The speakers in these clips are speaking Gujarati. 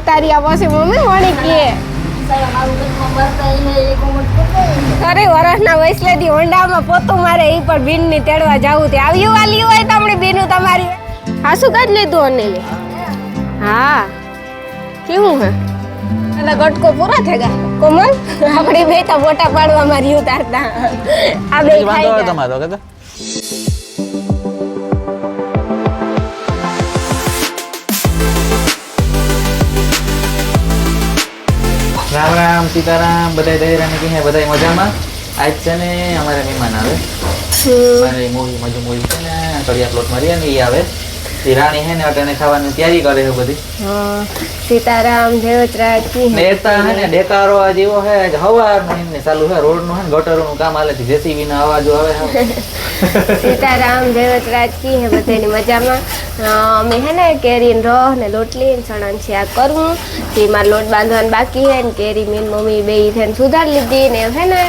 આવતારિયા પછી મમ્મી વણી કે અરે વરસના વૈસલેથી હોન્ડામાં પોતું મારે ઈ પણ બીનની તેડવા જાવું તે આવ્યું વાલી હોય તમને બીનું તમારી હાસુ કાઢ લીધું અનિલે હા કેવું હે એટલે ગટકો પૂરા થઈ ગયા કોમલ આપણે બે તો ફોટા પાડવામાં રહ્યું તારતા આ બે ખાઈ ગયા તમારો કદા રામ રામ સીતારામ બધા દહેરા ને કે બધા મજામાં આજ છે ને અમારે મહેમાન આવે મારે મૂવી મજુ મૂવી છે ને કડિયા પ્લોટ માં રહ્યા ને એ આવે એ રાણી હે ને અટાણે ખાવાની તૈયારી કરે છે બધી સીતારામ દેવતરાજ કી નેતા હે ને ડેકારો આ જેવો હે હવારનું ને ચાલુ હે રોડ નું હે ને ગટરનું કામ હાલે છે જેસીબી ના અવાજો આવે સીતારામ દેવતરાજ કી હે બધાની મજામાં અમે હે ને કેરીન રોહ ને લોટલી ને ચણાનું શાક કરવું તે માર લોટ બાંધવાનું બાકી હે ને કેરી મીન મમ્મી બે થઈને સુધાર લીધી ને હે ને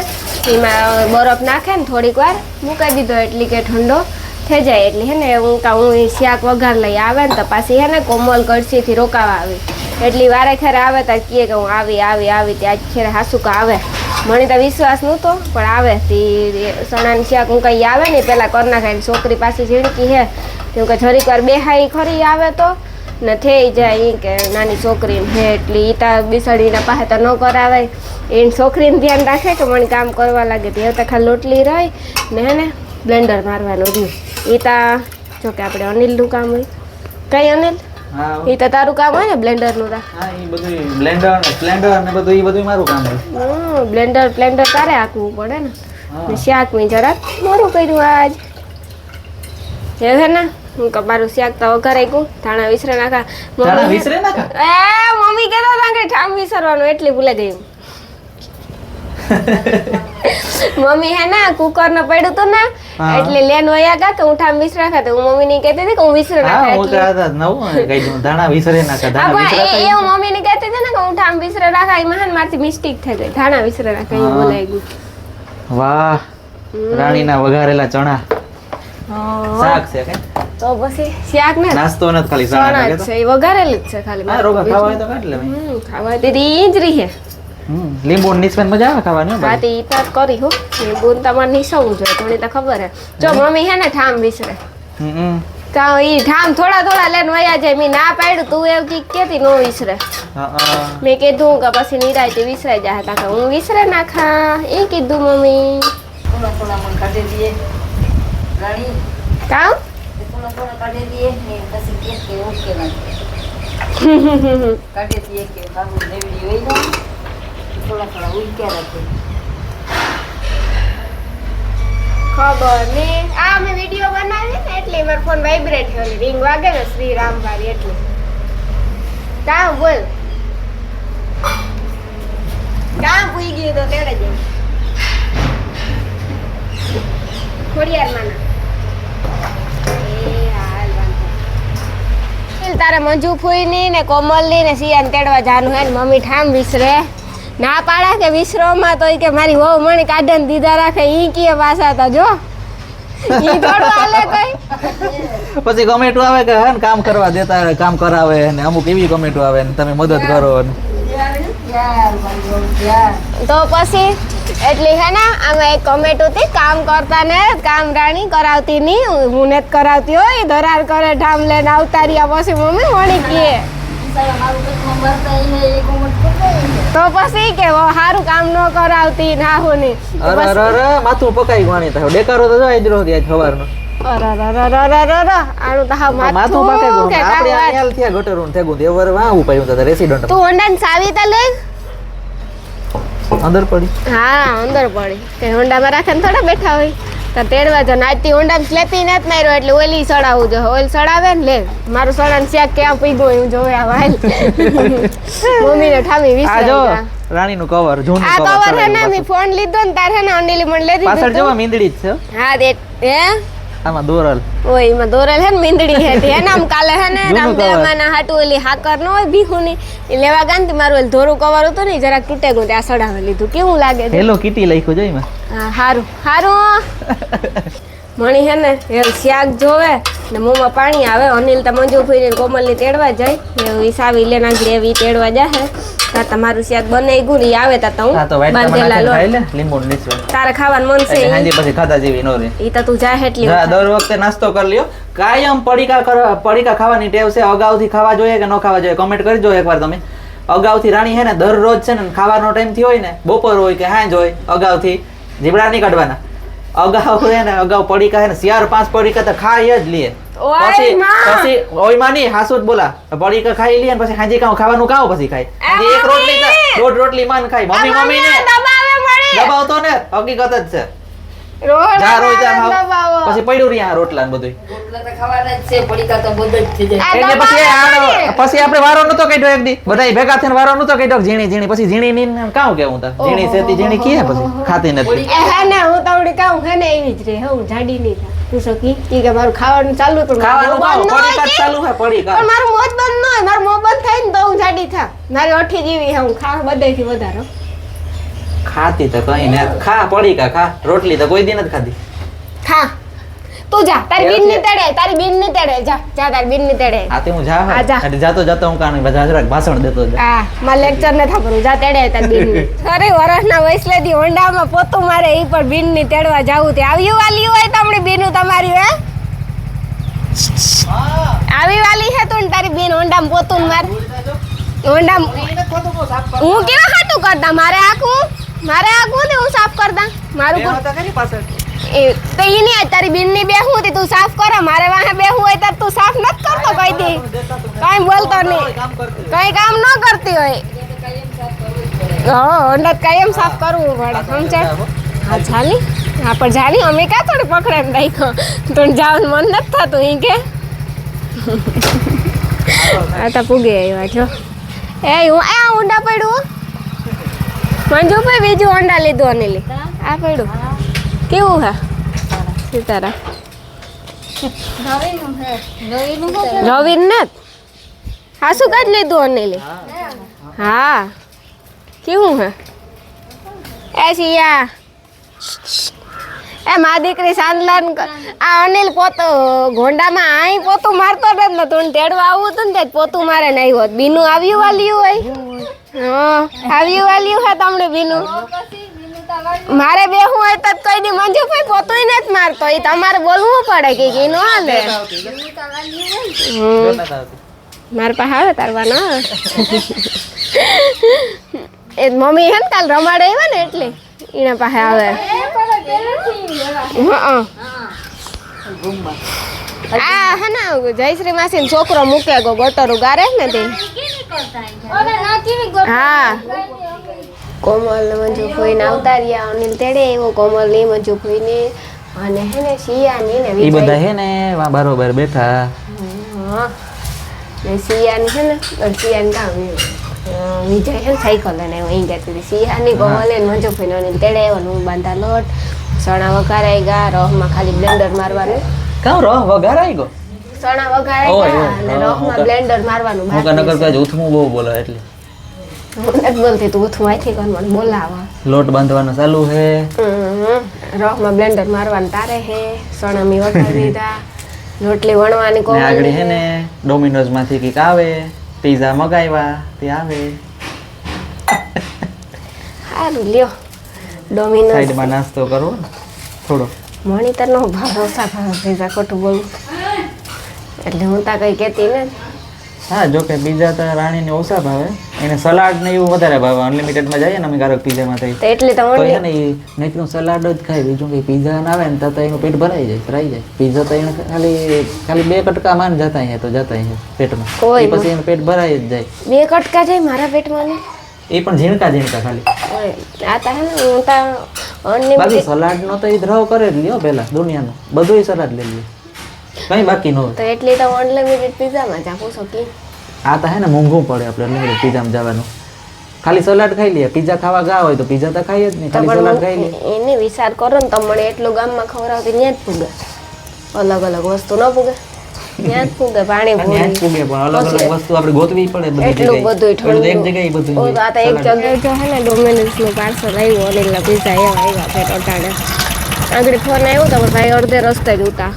એમાં બરફ નાખે ને થોડીક વાર મૂકી દીધો એટલે કે ઠંડો થઈ જાય એટલે હે ને હું શાક વઘાર લઈ આવે ને તો પાછી હે ને કોમલ કળશીથી રોકાવા આવી એટલી વારે ખેરે આવે તો કહે કે હું આવી ત્યાં ખેરે હાસુકા આવે મને તો વિશ્વાસ નહોતો પણ આવે તે ચણાનું શાક હું કઈ આવે ને પેલા કર નાખાય છોકરી પાસે ઝીણકી હે કેમ કે જરીક વાર બેહાઈ ખરી આવે તો ને થઈ જાય કે નાની છોકરીને હે એટલે એ તા બિસડીના પાસે તો ન કરાવે એની છોકરીને ધ્યાન રાખે કે મને કામ કરવા લાગે તે તો ખાલી લોટલી રહી ને હે ને બ્લેન્ડર મારવાનું રહ્યું એ તા જો કે આપણે અનિલનું કામ હોય કઈ અનિલ એ તો તારું કામ હોય ને બ્લેન્ડરનું બ્લેન્ડર ને બધું એ બધું મારું કામ હોય બ્લેન્ડર તારે આખવું પડે ને શાક મેં જરાક મોરું કર્યું આજ હે ને હું મારું શાક તો વઘારાઈ ગયું ધાણા વિસરે નાખા મમ્મી કહેતા હતા કે ઠામ વિસરવાનું એટલી ભૂલે ગયું મમ્મી હે ને કુકર ને પડ્યું તું ને એટલે લેન વયા ગયા કે હું ઠામ વિસરા નાખા તો હું મમ્મી ને કહેતી હતી કે હું વિસરે નાખા ધાણા વિસરે નાખા એ હું મમ્મી ને કહેતી હતી ને કે હું ઠામ વિસરે નાખા એમાં હે મારથી મિસ્ટેક થઈ ગઈ ધાણા વિસરે નાખા એવું બોલાઈ ગયું વાહ રાણીના વઘારેલા ચણા શાક છે કે તો પછી શાક ને નાસ્તો નથી ખાલી ચણા છે એ વઘારેલી જ છે ખાલી હા રોગા ખાવા હોય તો કાઢ લેવાય ખાવા દીધી ઈ જ રહી હે લીંબુ નીસવાન મજા આવે ખાવાની હા તે ઈ તાર કરી હો લીંબુ તમારે નીસવું જોઈએ થોડી તો ખબર હે જો મમ્મી હે ને ઠામ વિસરે તો ઈ ઠામ થોડા લઈને વયા જાય મેં ના પાડ્યું તું એવું કી કેતી નો વિસરે મેં કીધું કે પછી નિરાયતી વિસરાઈ જાય તા હું વિસરે નાખા એ કીધું મમ્મી થોડા મન કાઢી દઈએ રાણી કામ થોડા કાઢી દઈએ ને પછી કે ઓકે ના કાઢી દઈએ કે બાબુ દેવડી હોય ને થોડા ઉઈક્યા રાખે ખબર ને આ મેં વિડિયો બનાવી ને એટલે મારો ફોન વાઇબ્રેટ થયો રિંગ વાગે ને શ્રી રામભારી એટલે કામ બોલ કામ પૂઈ ગયું તો તેડે જ ખોડિયાર માના તારે મંજુ ફૂઈની ને કોમલની ને સિયાને તેડવા જાનું હે ને મમ્મી ઠામ વિસરે ના પાડા કે વિસરોમાં તો કે મારી વહુ મણી કાઢન દીધા રાખે ઈ કીએ પાછા તો જો ઈ થોડું હાલે કઈ પછી કમેન્ટો આવે કે હે ને કામ કરવા દેતા કામ કરાવે ને અમુક એવી કમેન્ટો આવે ને તમે મદદ કરો ને તો પછી એટલે હે ને આમાં એક કમેન્ટ હતી કામ કરતા ને કામ રાણી કરાવતી ની હું ને કરાવતી હોય ધરાર કરે ઠામ લઈને આવતારિયા પછી મમ્મી વણી કીએ તો પછી કે સારું કામ ન કરાવતી ના હોની અરે માથું પકાઈ ગવાની થાય ડેકારો તો જાય જ રોજ સવારનો આનું તો હા માથું પકાઈ ગયું આપણે આલ થયા ગટરનું થેગું દેવર વાહું પાયું તો રેસિડન્ટ તું હોન્ડા ની સાવી તા લે અંદર પડી હા અંદર પડી કે હોન્ડામાં રાખે ને થોડા બેઠા હોય તો તેડવા જો નાચતી હોન્ડામાં સ્લેપી નથી માર્યો એટલે ઓલી સડાવું જો ઓલ સડાવે ને લે મારું સડાનું શાક ક્યાં પીગું એવું જોવે આ વાલ મમ્મીને ઠામી વિસરાઈ રાણીનું કવર જૂનું આ કવર હે ને મે ફોન લીધો ને તાર હે ને અનિલ મને લઈ દીધું પાછળ જેવા મીંદડી જ છે હા દે હે આમાં દોરલ ઓય એમાં દોરલ હે ને મીંદડી હે તે નામ કાલે હે ને રામદેવમાના હાટુ ઓલી હાકર ન હોય ભીહુની એ લેવા ગાંતી મારું ઓલ ધોરું કવર હતું ને જરાક તૂટે ગયું ત્યાં સડાવે લીધું કેવું લાગે છે હેલો કીટી લખ્યું જોઈ માં હા હારું હારું મણી હે ને એ શાક જોવે ને મોંમાં પાણી આવે. અનિલ તો મંજુ ફઈને કોમલની તેડવા જાય એવી સાવી લે નાખી એવી તેડવા જાય. તા તમારું શાક બને ગયું ને આવે તા હું હા તો વાઈટ બાંધેલા ટમાટર ખાઈ લોટ લે લીંબુ નીચવે તારે ખાવાનું મન છે હાંજી પછી ખાતા જેવી નો રે ઈ તો તું જા એટલી જા દર વખતે નાસ્તો કરી લ્યો કાયમ પડીકા ખાવાની ટેવ છે અગાઉથી ખાવા જોઈએ કે ન ખાવા જોઈએ કમેન્ટ કરજો એકવાર તમે અગાઉથી રાણી હે ને દરરોજ છે ને ખાવાનો ટાઈમ થી હોય ને બપોર હોય કે હાંજ હોય અગાઉથી જીબડા નહીં કાઢવાના અગાઉ હે ને અગાઉ પડીકા હે ને 4-5 પડીકા તો ખાઈ જ લે પછી ઓયમાં નહીં હાસુ જ બોલા પડીકા ખાઈ લે ને પછી હાંજી ખાવાનું કાવ પછી ખાય એક રોટલી દોઢ રોટલી માન ખાય મમ્મી ને દબાવતો ને હકીકત જ છે જા રોજ જા ખાવ પછી પડ્યું રહ્યા રોટલા ને બધું રોટલા તો ખાવાના જ છે પડીકા તો બધું જ થઈ જાય એટલે પછી આપણે વારો નતો કાઢ્યો એક દી બધાય ભેગા થઈને વારો નતો કાઢ્યો ઝીણી પછી ઝીણી ની કાવ કેવું તા ઝીણી સેતી ઝીણી કીએ પછી ખાતી નથી હે ને હું તવડી કામ હે ને એવી જ રે હું જાડી નહીં થા તું સકી ઈ કે મારું ખાવાનું ચાલુ પણ ખાવાનું કાવ પડીકા જ ચાલુ હે પડીકા પણ મારું મોજ બંધ ન હોય મારું મોં બંધ થાય ને તો હું જાડી થા મારી અઠી જેવી હું ખા બધાયથી વધારે ખાતી તો કઈ ને ખા પડીકા ખા રોટલી તો કોઈ દી નથી ખાધી ખા તું જા તારી બીન ની તેડે જા તારી બીન ની તેડે આતે હું જા આ જા. એટલે જાતો હું કાને બધા જરાક ભાષણ દેતો જ હા માર લેક્ચર ન થા કરું જા તેડે તારી બીન ની અરે વરસના વૈસલેથી હોંડામાં પોતું મારે ઈ પણ બીન ની તેડવા જાવું તે આવ્યું વાલી હોય તમણી બીનું તમારી હે આવી વાલી હે તું ને તારી બીન હોંડામાં પોતું માર હોંડા હું કેવા ખાતું કરતા મારે આખું ને હું સાફ કરતા મારું એ તો ઈ ની તારી બીન ની બેહું તે તું સાફ કરે મારે વાહે બેહું હોય તો તું સાફ નત કરતો કઈ દી કાઈ બોલતો નહીં કઈ કામ ન કરતી હોય હોંડા કાયમ સાફ કરવું પડે સમજે હા ચાલી હા પણ જાની અમે કા થોડી પકડે ને રાખ્યો તું જાવ મન નથી થતું ઈ કે આ તો પૂગે આવ્યા છો હું આ ઊંડા પડ્યું મંજુ ભાઈ બીજું ઊંડા લીધું અનિલી આ પડ્યું કેવું હે સીતારા રવિન ને હા શું કાઢ લીધું અનિલી હા કેવું હે એ સિયા એ મા દીકરી સાંદલાન આ અનિલ પોતો ઘોંડામાં આઈ પોતું મારતો નથી ને તું તેડવા આવું હતું ને તે પોતું મારે નહીં હોત બીનું આવ્યું વાલ્યું હોય હા આવ્યું વાલ્યું હે તમને બીનું મારે બેહું હોય તો કઈ દી મંજુ ભાઈ પોતું નથી મારતો એ તમારે બોલવું પડે કે નો હાલે મારે પાસે આવે તારવા ના એ મમ્મી હે ને કાલ રમાડે આવ્યા ને એટલે એના પાસે આવે આ હે ને જયશ્રી માસી છોકરો મૂકે ગો ગટરું ગારે ને તે હા કોમલ મંજુ ફોઈને આવતા રહ્યા અનિલ તેડે એવો કોમલ ની મંજુ ફોઈને અને હે ને સિયાની ને ઈ બધા હે ને વા બરોબર બેઠા હા ને સિયાની હે ને સિયાની કામ વિજય હે સાયકલ લઈને અહીં જતી સિયાની કોમલ ને મંજુ ફોઈને અનિલ તેડે એવો હું બાંધા લોટ ચણા વઘારાઈ ગયા રહમાં ખાલી બ્લેન્ડર મારવાનું કાં રહ વઘારાઈ ગયો ચણા વઘારાઈ ગયા અને રહમાં બ્લેન્ડર મારવાનું હું કનકર કહે ઉથમું બહુ બોલે એટલે હું નથી બોલતી તું ઉથું આથી કર મને બોલાવા લોટ બાંધવાનો ચાલુ હે રહમાં બ્લેન્ડર મારવાનું તારે હે ચણા મી વઘારી દીધા રોટલી વણવાની ને કોમલ આગળ હે ને ડોમિનોઝ માંથી કઈક આવે પીઝા મગાવ્યા તે આવે સારું લ્યો ડોમિનોઝ સાઈડમાં નાસ્તો કરવો ને થોડો મણિતર નો ભાવ ઓછા ભાવ પીઝા ખોટું બોલું એટલે હું તા કઈ કહેતી ને હા જો કે પીઝા તો રાણીને ઓછા ભાવે એને સલાડ ને એવું વધારે ભાવે અનલિમિટેડમાં જઈએ ને અમે ક્યારેક પીઝામાં થઈ તો એટલે તો તો એને નહીતનું સલાડ જ ખાય બીજું કંઈ પીઝા ના આવે ને તો એનું પેટ ભરાઈ જાય પીઝા તો એને ખાલી 2 કટકા માન જતા હે તો જતા હે પેટમાં કોઈ એ પછી એનું પેટ ભરાઈ જ જાય 2 કટકા જાય મારા પેટમાં ને એ પણ ઝીણકા ખાલી આ તા હે ને હું તા બાકી અનલિમિટેડ સલાડ નો તો એ ધ્રવ કરે જ લ્યો પેલા દુનિયાનો બધુંય સલાડ લઈ લ્યો કઈ બાકી ન હોય તો એટલે તો અનલિમિટેડ પીઝામાં જા પૂછો કે આ તો હે ને મોંઘું પડે આપણે અનલિમિટેડ પીઝામાં જવાનું ખાલી સલાડ ખાઈ લઈએ પીઝા ખાવા ગયા હોય તો પીઝા તો ખાઈ જ નહીં ખાલી સલાડ ખાઈ લઈએ એને વિચાર કરો ને તમને એટલું ગામમાં ખવડાવતી ત્યાં જ પૂગે અલગ અલગ વસ્તુ ન પૂગે ત્યાં જ પૂગે પાણી ત્યાં જ પૂગે પણ અલગ અલગ વસ્તુ આપણે ગોતવી પડે બધી એટલું બધું ઠંડુ એક જગ્યાએ બધું આ તો એક જગ્યાએ જો હે ને ડોમિનોઝ નું પાર્સલ આવ્યું અનિલના પીઝા એવા આવ્યા પેટ અટાડે આગળ ફોન આવ્યો તો ભાઈ અડધે રસ્તે જ ઉતા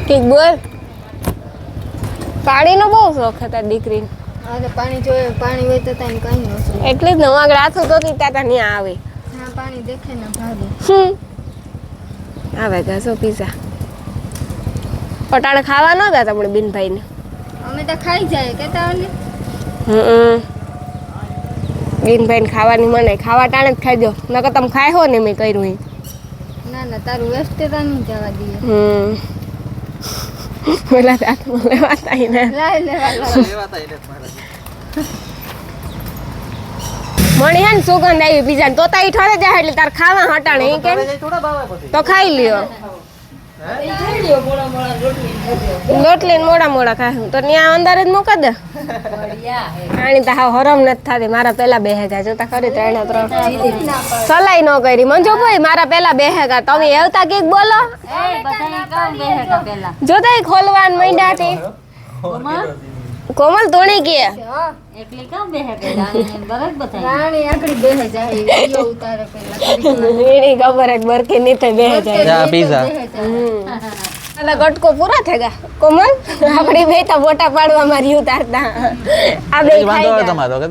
ઠીક બોલ. પાણીનો બહુ શોખ હતા દીકરીને. અરે પાણી જોઈએ, પાણી હોય તો તને કઈ ન શું. એટલે જ ને હું આગળ હાથું ધોતી તાતા ત્યાં આવે. હા પાણી દેખે ને ભાગે. આવે ઘાસો પીઝા પટાણે ખાવા ન ગયા આપણે બિનભાઈને. અમે તો ખાઈ જાય કેતા ઓલી. બિનભાઈને ખાવાની મને ખાવા ટાણે જ ખાઈ દો નકર તમે ખાય હો ને મેં કર્યું એ. ના ના તારું વેસ્ટ તો નહીં જવા દઈએ. પેલા હાથમાં લેવાતા ને લાય લેવા મણી હે ને સુગંધ આવી બીજા ને તોતા ઈ ઠરે જાય એટલે તાર ખાવા હટાણે ઈ કે તો ખાઈ લ્યો. રોટલી મોડા મોડા ખાય તો ત્યાં અંદર જ મૂકા દે. આણી તો હાવ હરમ નથી થતી મારા પેલા બેહેગા જોતા ખરી 3 સલાઈ ન કરી મંજો ભાઈ મારા પેલા બેહેગા તમે આવતા કઈક બોલો જોતા ખોલવાન માંડ્યા હતી. કોમલ તોણી કે એકલી કામ બેહે કે બરાબર રાણી આકડી બેહે જાય વિડિયો ઉતારે પેલા એની ખબર જ બરકી નીચે બેહે જાય પીઝા અલા ગટકો પૂરા થઈ ગયા કોમલ આપડી બે તા ફોટા પાડવા મારી ઉતારતા આ બે ખાઈ ગયા તમારો કે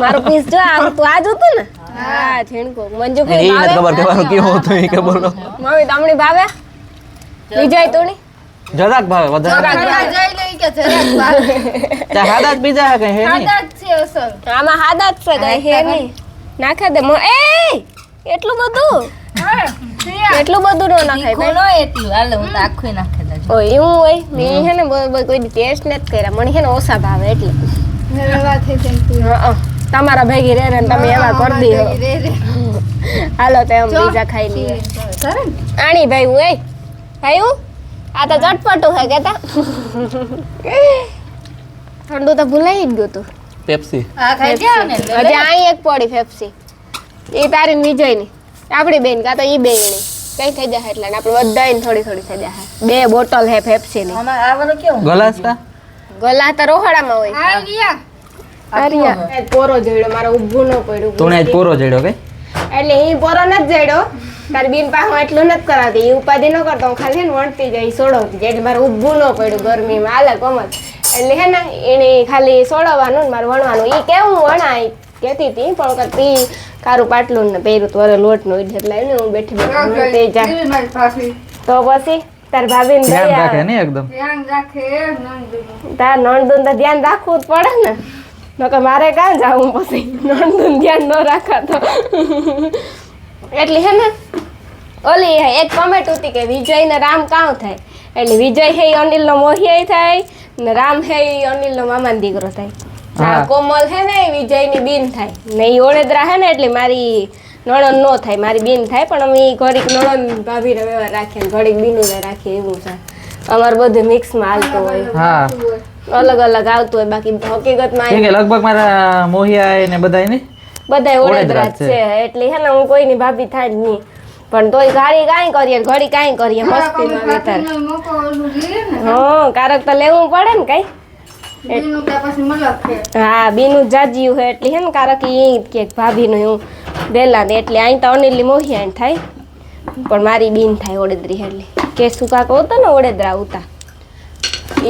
મારો પીસ જો આ તું આજ હતું ને હા છીણકો મંજુ ભાઈ એ નથી ખબર કેવાનું કેવું હતું એ કે બોલો મમ્મી તમને ભાવે વિજય તોણી જરાક ભાવે વધારે જાય નહીં કે જરાક ભાગે. ત્યાં હાદા જ બીજા હે કઈ હે નહીં આદત છે અસલ. આમાં હાદા જ છે કઈ હે નહીં નાખે દે એ એટલું બધું એટલું બધું નો નાખાય કોનો એટલું હાલે હું તો આખું નાખી દઉં ઓય એવું હોય મેં હે ને કોઈ ટેસ્ટ નથી કર્યા મને હે ને ઓછા ભાવે એટલે રવા થઈ જાય તું. તમારા ભેગી રે ને તમે એવા કરી દીધો રે રે હાલો તો એમ બીજા ખાઈ લઈએ કરે ને આણી ભાઈ હું એ ભાઈ હું આ તો ચટપટું હે કેતા ઠંડુ તો ભૂલાઈ જ ગયું તું પેપ્સી આ ખાઈ ગયા ને હજી અહીં એક પડી ફેફસી એ તારી ને વિજય ની આપડી બેન કા તો ઈ બેની કઈ થઈ જાય એટલે ને આપણે બધાય થોડી થોડી થઈ જાય 2 બોટલ હે ફેફસી ની આમાં આ વાળો કેવું ગલાસ કા ગલા તો રોહડામાં હોય આ રિયા અરિયા પોરો જોડ્યો મારો ઊભું ન પડ્યું તું આજ પોરો જડ્યો કે એટલે ઈ પોરો નથી જડ્યો તારી બેન પાસે એટલું નથી કરાતી ઈ ઉપાધિ ન કરતો હું ખાલી ને વણતી જાય સોડવતી જાય એટલે મારે ઊભું ન પડ્યું ગરમીમાં હાલે કોમલ એટલે હે ને એને ખાલી સોડવવાનું ને મારે વણવાનું ઈ કેવું વણાય કહેતી હતી પણ કરતી કારું પાટલું ને પહેર્યું તો વરે લોટ નું એટલે એને હું બેઠી બેઠી તે જા મારી પાસે તો પછી તાર ભાભીને ધ્યાન દયા રાખે ને એકદમ ધ્યાન રાખે નંદુ તાર નણદુન તો ધ્યાન રાખવું જ પડે ને નકર મારે કાં જાવું પછી નણદુન ધ્યાન ન રાખા તો એટલે હે ને ઓલી એક કમેન્ટ હતી કે વિજય ને રામ કાં થાય એટલે વિજય હે ઈ અનિલનો મોહિયાઈ થાય ને રામ હે ઈ અનિલનો મામાનો દીકરો થાય હા. કોમલ હે ને ઈ વિજયની બેન થાય ને ઈ ઓળેદરા હે ને એટલે મારી નણંદ નો થાય મારી બેન થાય પણ અમે ઘડીક નણંદ ભાભીને વ્યવહાર રાખીએ ને ઘડીક બીનુને રાખીએ એવું છે અમારે બધું મિક્સમાં હાલતું હોય હા અલગ અલગ આવતું હોય બાકી હકીકતમાં કે લગભગ મારા મોહિયા ને બધાય ને બધાય ઓળેદરા ઓળેદરા જ છે એટલે હે ને હું કોઈની ભાભી થાય જ નહીં પણ તોય ઘડી કાંઈ કરીએ ને ઘડી કાંઈ કરીએ મસ્તીમાં વેતર મોકો ઓલું લે ને હા કારક તો લેવું પડે ને કઈ એનું ત્યાં પછી મલક છે હા બીનું જાજ્યું હે એટલે હે ને કારક ઈ કે ભાભીનું હું વેલા ને એટલે અહીં તો અનિલની મોહિયા થાય પણ મારી બેન થાય ઓળેદરી એટલે કે સુકા કહો તો ને ઓળેદરા ઉતા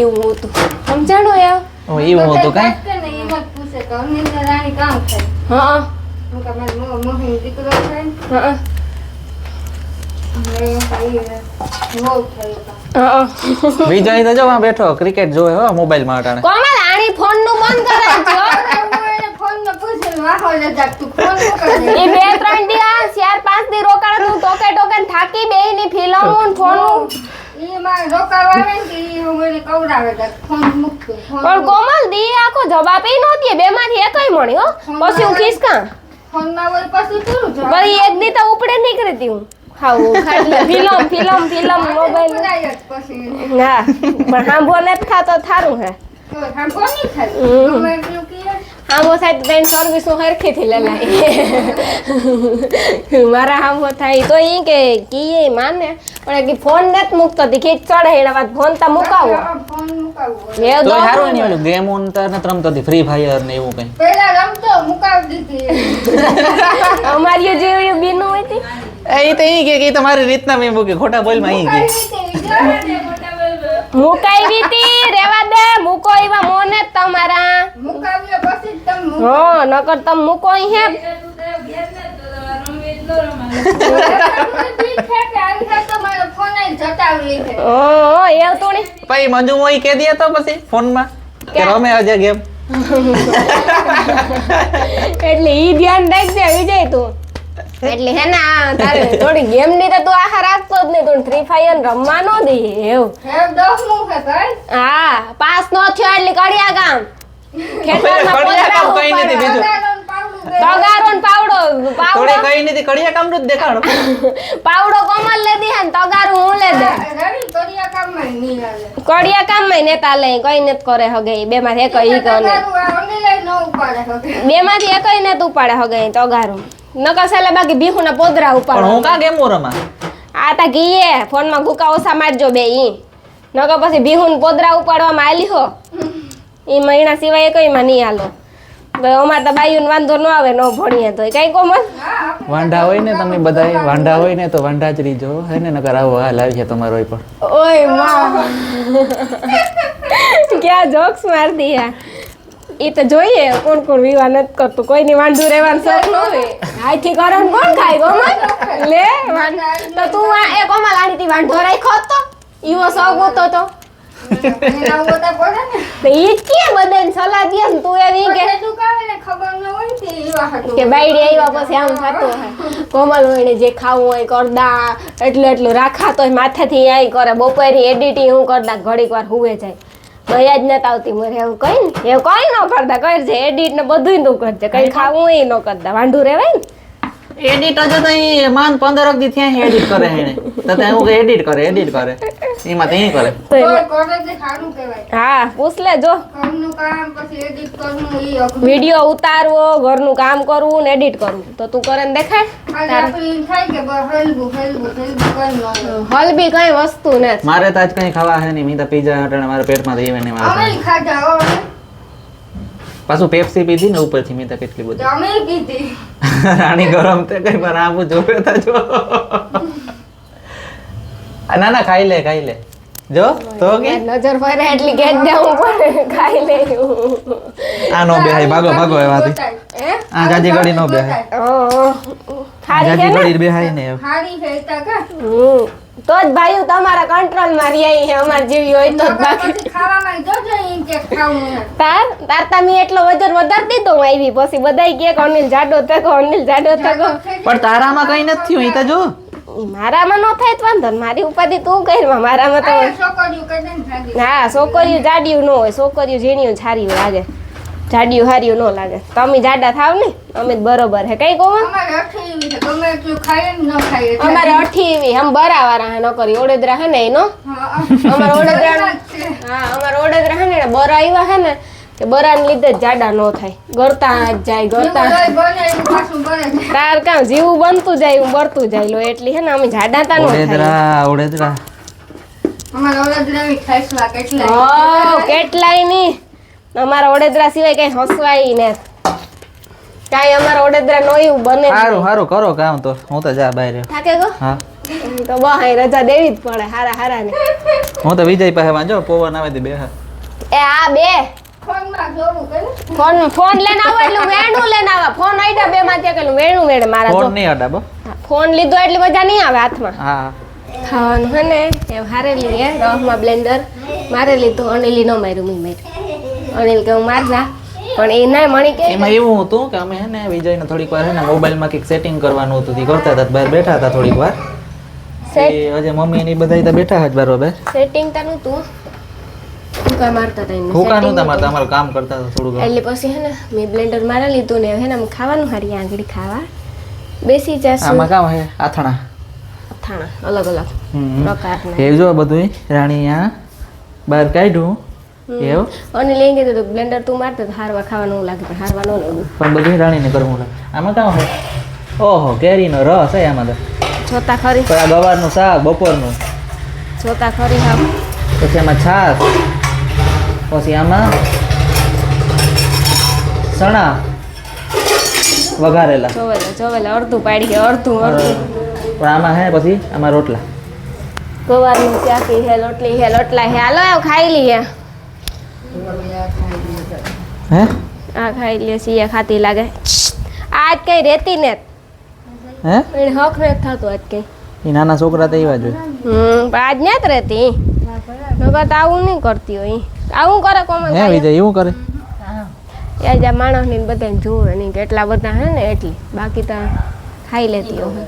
એવું હતું સમજાણો યાર એવું હતું કઈ કે ને ઈ મત પૂછે કે અનિલ ને રાણી કામ થાય હા હું કે મારી મોહી દીકરો થાય હા ને બહુ થયું હા વિજય તો જો બેઠો ક્રિકેટ જોવે હો મોબાઈલ માં અટાણે કોમલ આણી ફોન નું બંધ કરાવજો ફોન ને પૂછે વાહો લે જા તું ફોન કરે ઈ 2-3 દિવસ 4-5 દી રોકાણ તું ટોકે ટોકે થાકી બે ની ફિલ્મ ને ફોન ઈ માં રોકાવા આવે ને કે ઈ મને કવડાવે જા ફોન મૂકતો પણ કોમલ દી આખો જવાબ ઈ નહોતી બે માંથી એકય મળી હો પછી હું ખીસકા ફોન ના હોય પછી તું જો બરી એક દી તો ઉપડે નીકળતી હું ખાવ ખાટલે ફિલ્મ મોબાઈલ પછી ના પણ હાંભો નથી થાતો થારું હે તો સાંભો નહીં થાય હમ. તમે એટલું કે હાંભો થાય તો તેની સર્વિસ હું હરખેથી લેલાય મારા હાંભો થાય તો ઈ કે કીએ માને પણ કે ફોન નથી મૂકતો તી ખીચ ચડે એના વાત ફોન તા મુકાવો ફોન મુકાવવો એ તો દો સારું નહીં ઓલું ગેમ ઓન તાર ને રમતો હતી ફ્રી ફાયર ને એવું કઈ પેલા રમતો મુકાવી દીધી અમારી જેવી બીનું હતી એ તો ઈ કે તમારી રીતના મેં મૂકી ખોટા બોલ માં ઈ કે મુકાવી દીધી મુકાવી તી રેવા દે મૂકો એવા મોને જ તમારા મુકાવીએ પછી જ તમે હો નકર તમે મૂકો અહીં હે ઓ એવું તો નહીં પછી મંજુ મોઈ કે દે તો પછી ફોનમાં કે રમે અજે ગેમ. એટલે ઈ ધ્યાન રાખજે વિજય તું એટલે હે ને તારે થોડી ગેમ ની તો તું આખા રાખતો જ નહીં તું ફ્રી ફાયર રમવા નો દે એવું હા પાસ નો થયો એટલે કડિયા ગામ ખેતરમાં કડિયા કામ કઈ નથી બીજું. તગારો ને પાવડો થોડી કઈ નથી કડિયા કામ નું જ દેખાડો. પાવડો કોમલ લે દે ને તગારું હું લે દે કડિયા કામ માં નેતા લે કઈ નત કરે હગે બે માંથી એક ઈ કને બે માંથી એક ને તું ઉપાડે હગે તગારું નકર સેલે બાકી ભીખુ ના પોદરા પણ ઉપાડો હું કા ગેમ રમા. આ તા ગીએ ફોન માં ગુકા ઓસા મારજો બે ઈ નકર પછી ભીખુ ને પોદરા ઉપાડવામાં આલી હો ઈ મહિના સિવાય કઈ માં નહીં આલો અમાર તો બાયું વાંધો ન આવે નો ભણીએ તો કઈ કોમલ વાંઢા હોય ને તમે બધાય વાંઢા હોય ને તો વાંઢા જ રીજો હે ને નકર આવો હાલ આવી છે તમારો હોય પણ ઓય માં ક્યાં જોક્સ મારતી યા ઈ તો જોઈએ કોણ કોણ વિવાહ નથી કરતું કોઈની વાંઢું રહેવાનું શોખ ન હોય આથી કરો ને કોણ ખાય કોમલ લે તો તું એ કોમલ આણીથી વાંઢો રાખ્યો તો ઈવો શોખ હતો તો ઈ જ કે બધાને સલાહ દે ને તું એવી કે બાયડી આવ્યા પછી આમ થતું હોય કોમલ હોય ને જે ખાવું હોય કરદા એટલું રાખાતો હોય માથાથી આઈ કરે બપોરે એડિટિંગ હું કરતા ઘડીક વાર હુવે જાય દયા જ નથી આવતી મારે એવું કઈ ને એવું કઈ ન કરતા કરજે એડિટ ને બધું તું કરજે કઈ ખાવું એ ન કરતા વાંઢું રહેવાય ને એડિટ હજુ તો ઈ માન 15 દી થયા એડિટ કરે એને તો તે હું એડિટ કરે એમાં તો ઈ કરે હા પૂછ લે જો વિડિયો ઉતારવો ઘરનું કામ કરવું ને એડિટ કરવું તો તું કરે ને દેખાય હલબી કઈ વસ્તુ નથી મારે તો આજ કઈ ખાવા હે નહીં મી તો પીઝા હટાણે મારા પેટમાં થઈ ને મારે પાછું પેપ્સી પીધી ને ઉપરથી મી તો કેટલી બધી રાણી ગરમ તે કઈ પર આવું જોવે તા જો ના ના ખાઈ લે જો તો કે નજર ફરે એટલી કે દેવું પડે ખાઈ લે આ નો બેહાય ભાગો એવાથી આ જાજી ગડી નો બેહાય જાજી ગડી બેહાય ને તો જ ભાઈ તમારા કંટ્રોલ માં રહી છે અમાર જેવી હોય તો જ બાકી તાર તમે એટલો વજન વધારી દીધો હું આવી પછી બધાય કે અનિલ જાડો થકો પણ તારામાં કઈ નથી થયું ઈ તો જો મારામાં નો થાય તો વાંધો મારી ઉપાધિ તું કઈમાં મારામાં તો હા છોકરીઓ જાડિયું ન હોય છોકરીઓ ઝીણિયું છારી લાગે જાડિયું હારિયું ન લાગે તમે જાડા થાવ ને અમે બરોબર હે કઈ કોમલ અમારે 28 હમ બરાવાળા હે નકરી ઓડેદરા હે ને એનો અમાર ઓડેદરા હા અમાર ઓડેદરા હે ને બરા આવ્યા હે ને કે બરાને લીધે જ જાડા ન થાય ગરતા જાય તાર કામ જીવું બનતું જાય હું બરતું જાય લો એટલી હે ને અમે જાડા તા નો ઓડેદરા કેટલાય ની અમારા ઓડેદરા સિવાય કઈ હસવાય ને કાઈ અમારા ઓડેદરા નો એવું બને હારું કરો કામ તો હું તો જા બહાર થાકે ગો હા તો બહાય રજા દેવી જ પડે હારા ને હું તો વિજય પાસે વાંજો પવન આવે દે બે એ આ બે ફોન લેને આવો એટલે વેણું લેને આવા ફોન આઈડા બે માં ત્યાં કેલું વેણું વેડે મારા ફોન નહીં અડાબો ફોન લીધો એટલે મજા નહીં આવે હાથમાં હા ખાવાનું હે ને એ હારેલી હે રફમાં બ્લેન્ડર મારે લીધું અનિલી નો માર્યું મી માર્યું અનિલ કે હું મારજા પણ એ ના મણી કે એમાં એવું હતું કે અમે હે ને વિજયને થોડીક વાર હે ને મોબાઈલમાં કંઈક સેટિંગ કરવાનું હતું તે કરતા હતા બહાર બેઠા હતા થોડીક વાર આજે મમ્મી ને બધા બેઠા હતા બરોબર સેટિંગ તાનું તું હુકા મારતા હતા હુકાનું તમારું કામ કરતા હતા થોડું એટલે પછી હે ને મેં બ્લેન્ડર મારા લીધું ને હે ને ખાવાનું હારી આંગળી ખાવા બેસી જાશું આમાં કામ હે આથણા અલગ અલગ પ્રકારના એ જો બધું રાણી આ બહાર કાઢ્યું એવું અને લઈ ગયું તો બ્લેન્ડર તું મારતો તો હારવા ખાવાનું લાગે પણ હારવા ન લાગ્યું પણ બધું રાણીને કરવું લાગે આમાં કામ હે ઓહો કેરીનો રસ હે આમાં તો જોતા ખરી આ ગવારનું શાક બપોરનું જોતા ખરી હા પછી આમાં છાશ પછી આમાં સણા વઘારેલા જોવેલા અડધું પાડી ગયા અડધું પણ આમાં હે પછી આમાં રોટલા ગવારનું ચાકી હે, લોટલી હે, લોટલા હે. હાલો આવ ખાઈ લઈએ. હે આ ખાઈ લઈએ છીએ, ખાતી લાગે. આજ કઈ રેતી ને હે એને હક ને થતું આજ કઈ. એ નાના છોકરા તો એવા જ હોય. પણ આજ ને જ રહેતી. નકર તો આવું નહીં કરતી હોય. આવું કરે કોમલ. હે વિજય એવું કરે? યાર આ માણસ ને બધાને જોવે નહીં કે એટલા બધા હે ને એટલી. બાકી તો ખાઈ લેતી હોય.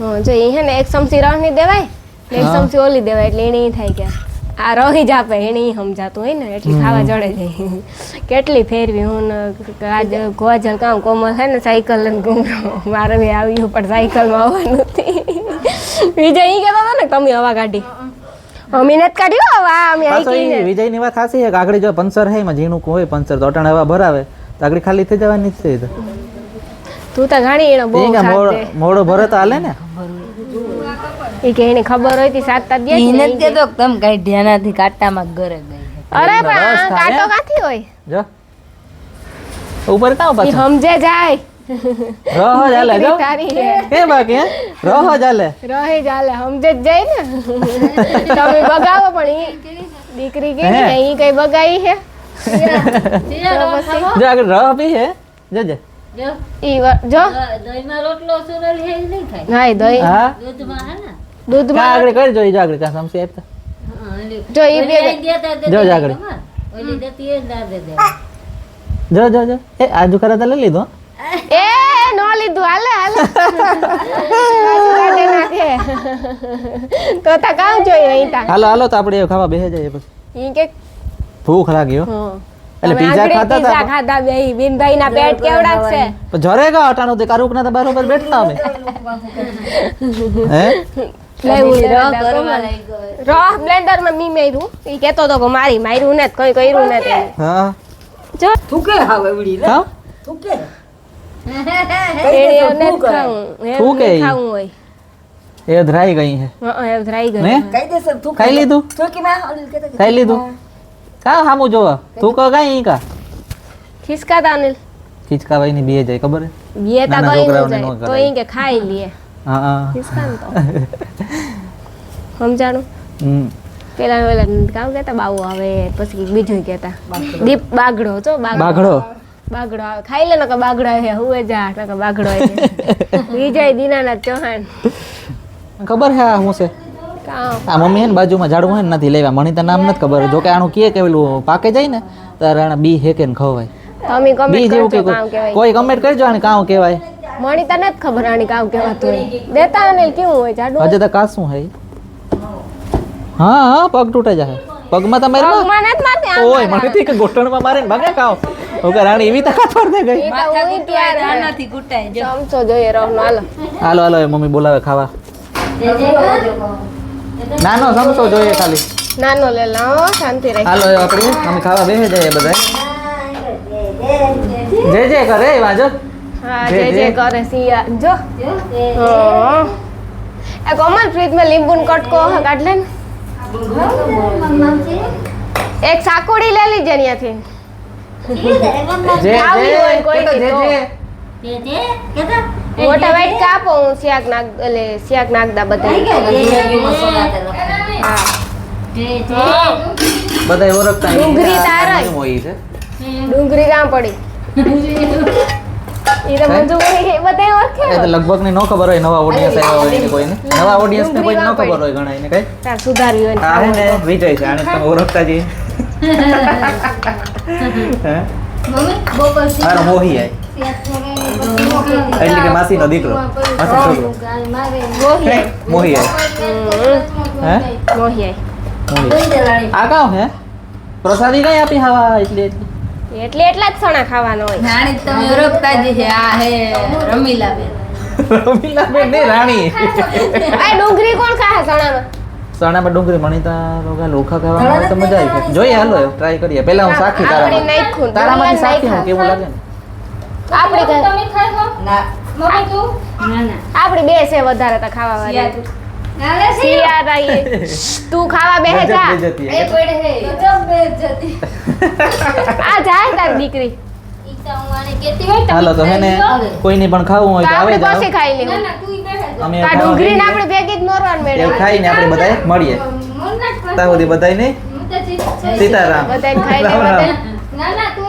હા જો એ હે ને એક ચમચી રસ ની દેવાય ને એક ચમચી ઓલી દેવાય એટલે એને ઈ થાય કે આ રહી જ આપે, એને ઈ સમજાતું હોય ને એટલે ખાવા જડે જાય. કેટલી ફેરવી હું ને આજ ગોજલ કામ કોમલ હે ને સાયકલ લઈને ઘૂમરો મારે બી આવ્યું પણ સાયકલમાં આવવાનું નથી. વિજય ઈ કહેતો હતો ને તમે હવા કાઢી. અમે નથી કાઢ્યું હવા, અમે પાછો આઈ ઈ વિજયની વાત સાચી છે કે આગળ જો પંચર હે એમાં ઝીણું હોય પંચર તો અટાણે હવા ભરાવે તો આગળ ખાલી થઈ જવાની જ છે એ તો. તું તો ઘણી એનો બહુ ઈ કે સાથ દે. મોડો ભરે તો હાલે ને. ઈ કે એને ખબર હોય તી સાત તાર દે જ ઈ ને. નથી કેતો કે તમે કઈ ધ્યાનાથી કાંટામાં ઘરે ગઈ. અરે એનો પણ રસ આ થાય, કાંટો હે? કાથી હોય? જો ઉપર કામ ઈ પાછું સમજે જાય. રહો જ હાલે જો તારી હે. કે બાકી હે રહો જ હાલે. રહી ચાલે સમજે જ જાય ને. તમે બગાવો પણ ઈ દીકરી કે હે? ઈ કઈ બગાઈ હે. જો આગળ રહ બી હે જોજે. ઈ જો દહીંમાં રોટલો સુરેલ હે નહીં થાય. નાઈ દઈ હા દૂધમાં હે ને. કા દૂધમાં આગળ કરી જો ઈ જો આગળ કા સમસી આપતા જો ઈ બે જો જાગડી. ઓલી દેતી એ ના દે દે. જો જો જો એ આજુ કરા લઈ લીધો હો. એ નો લીધું હાલે હાલે. પાછું કાઢી નાખે. તો તા કામ જોઈએ અહીં તા. હાલો હાલો તો આપણે ખાવા બેસી જઈએ પછી ઈ કે ભૂખ લાગી હો. હા. એટલે તમે પીઝા આગળ ખાતા પીઝા હતા ખાધા બેહી બિનભાઈ ના પેટ કેવડા છે. પણ જરે કા અટાણું તે કારુક ના બરોબર બેઠતા અમે હે લેવું રહ રહ કરવા લઈ ગયો. રહ બ્લેન્ડર માં મી માર્યું. ઈ કેતો તો કે મારી માર્યું ને કોઈ કર્યું ને તે. હા જો થૂકે હાવ એવડી રે. ખાવ થૂકે. એને ને ખાવું. થૂકે ઈ. ખાવું હોય. એ ધરાઈ ગઈ હે હા એ ધરાઈ ને ગયું. કાયદેસર થૂકે. ખાઈ લીધું થૂકી માં ઓલી કેતો ખાઈ લીધું કા હામું જોવા તું કો કઈ કા ખિસકાતા અનિલ ખીચકા ભાઈ ની બે જાય ખબર હે બે તા નાના કઈ છોકરાઓને ન નો જાય તો કરાય. ઈ કે ખાઈ લે. હા હા ખિસકાન તો સમજાણું. પેલા ઓલા કામ કહેતા બાવું આવે પછી બીજું કહેતા દીપ બાગડો છો બાઘડો બાગડો આવે ખાઈ લે ને કે બાગડો હે હુએ જા ને કે બાગડો હે. વિજય દીનાનાથ ચૌહાણ ખબર હે આ હું છે કામ આ મમ્મી હે ને બાજુમાં ઝાડવું હે ને નથી લેવા મને તો નામ નથી ખબર જો કે આનું કે કેવેલું પાકે જાય ને ત્યારે આના બી હેકે ને ખવાય તમે બી કમેન્ટ જેવું કરજો કે કામ કહેવાય. કોઈ કમેન્ટ કરજો આને કામ કહેવાય મણી તને નથી ખબર આની કામ કહેવાતું હોય. દેતા અનિલ કેવું હોય જાડું હજે તો કાસું હે હા હા પગ તૂટે જાય પગમાં તો મારી પગમાં નથી મારતી આમ ઓય મને થી કે ગોઠણમાં મારે ને ભાગે કાવ ઓકે રાણી એવી તાકાત પર દે ગઈ એ તો હું ત્યારે આનાથી કૂટાય જો. ચમચો જોઈએ રહનો હાલો હાલો હાલો એ મમ્મી બોલાવે ખાવા નાનો સમસો જોઈએ ખાલી નાનો લે લાવો શાંતિ રહી. હાલો એ આપણે અમે ખાવા બેસી જઈએ બધા જે કરે એ વાજો હા જે, જે જે. કરે સિયા જો હા એ કોમલ ફ્રીજ में લીંબુ નો કટકો હે કાઢ લે ને. એક સાકોડી લે લીજે ત્યાંથી. જે આવી હોય કોઈ કે દી તો. મોટા વાઈટ કાપો હું સિયાક નાખ એટલે સિયાક નાખદા બધા હા બધા ઓળખતા ડુંગળી તારાય. હોય છે ડુંગળી કામ પડી ઈ તો મંજુ કરી બધા ઓળખે એ તો લગભગ ને નો ખબર હોય નવા ઓડિયન્સ આવ્યા હોય ને કોઈને નવા ઓડિયન્સ ને કોઈ નો ખબર હોય ઘણા એને કઈ તાર સુધારી હોય આ હે ને વિજય છે આને તમે ઓળખતા જ હે મારો મોહી આય એટલે કે માસીનો દીકરો માસીનો છોકરો મોહી મોહી આય હે મોહી મોહી આ કામ હે પ્રસાદી કઈ આપી હવા એટલે એટલે એટલા જ સણા ખાવાનો હોય. રાણી તમે ઓળખતા જ છે આ હે રમીલાબેન. રમીલાબેન ને રાણી આ ડુંગળી કોણ ખાય સણામાં? ચણામાં ડુંગળી મણીતા રોગા લોખા ખાવામાં આવે તો મજા આવી જાય જોઈએ હાલો ટ્રાય કરીએ પહેલા હું સાખી આપણે નાખ્યું, તારામાંથી સાખી હું નાખ્યું. કેવું લાગે ને આપણી ઘર- ના ના ના આપણી બે છે વધારે તો ખાવા વાળી. સિયા સિયા તાઈ. તું ખાવા બેહે જા. ગજબ બેઇજ્જતી એ હે. પડે હે આ જાય તારી દીકરી. હાલો તો હે ને કોઈની પણ ખાવું હોય તો તો આવે આપણે જાવ પછી ખાઈ લેવું ના, ના, તું ઈ બેઠા જા. અમે આ ખાવા ડુંગળી ને જઈએ. આપણે ભેગી જ મોરવાનું એવું મેળવ ખાઈને આપણે બધાય મળીએ મોરના જ ત્યાં સુધી બધાયને હું તો સીતારામ. સીતારામ બધાને ખાઈ રામ લેવા રામ. દે. ના ના તું